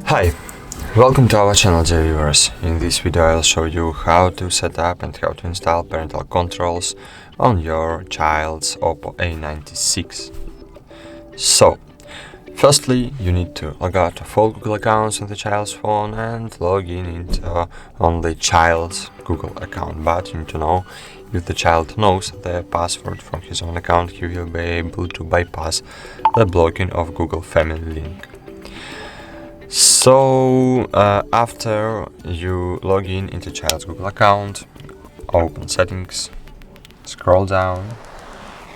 Hi, welcome to our channel, dear viewers. In this video I'll show you how to set up and how to install parental controls on your child's Oppo A96. So, firstly you need to log out of all Google accounts on the child's phone and log in into only child's Google account. But you need to know, if the child knows the password from his own account, he will be able to bypass the blocking of Google Family link. So after you log in into child's Google account, open settings, scroll down,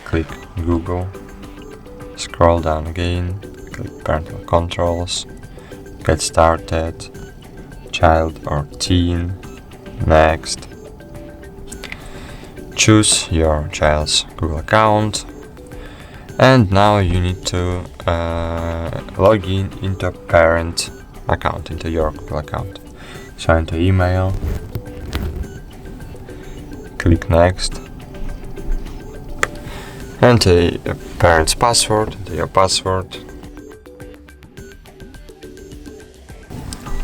click Google, scroll down again, click parental controls, get started, child or teen, next. Choose your child's Google account, and now you need to log in into parent account, into your Google account. So enter email, click next, enter parent's password, enter your password,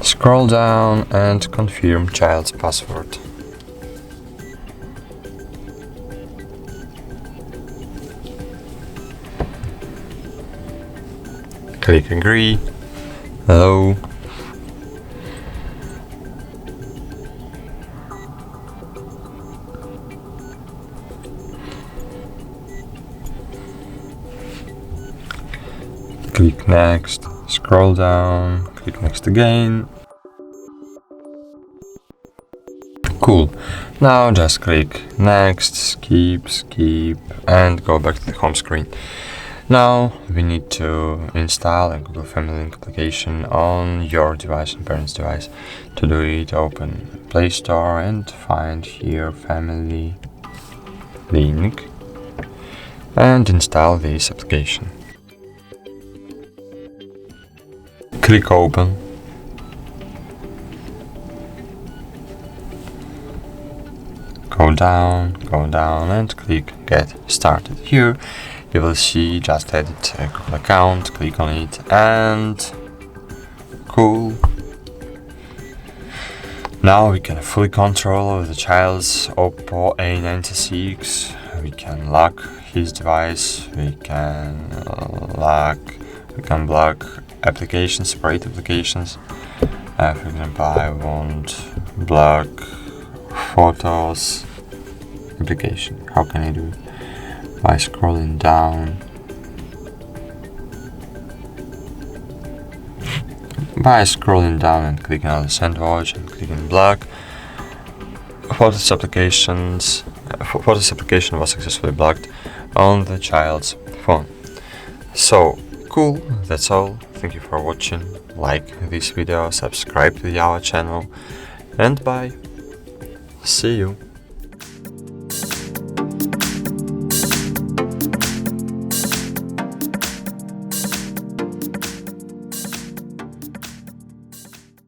scroll down and confirm child's password. Click agree, hello. Click next, scroll down, click next again. Cool. Now just click next, skip, and go back to the home screen. Now we need to install a Google Family Link application on your device and parent's device. To do it, open Play Store and find here Family Link and install this application. Click open. Go down and click get started. Here you will see just edit a Google account, click on it and cool. Now we can fully control over the child's Oppo A96. We can lock his device, we can block applications, separate applications. For example, I want block photos application. How can I do it? By scrolling down, and clicking on the sandwich and clicking block. Photos application was successfully blocked on the child's phone. So cool, that's all. Thank you for watching. Like this video, subscribe to our channel, and bye. See you.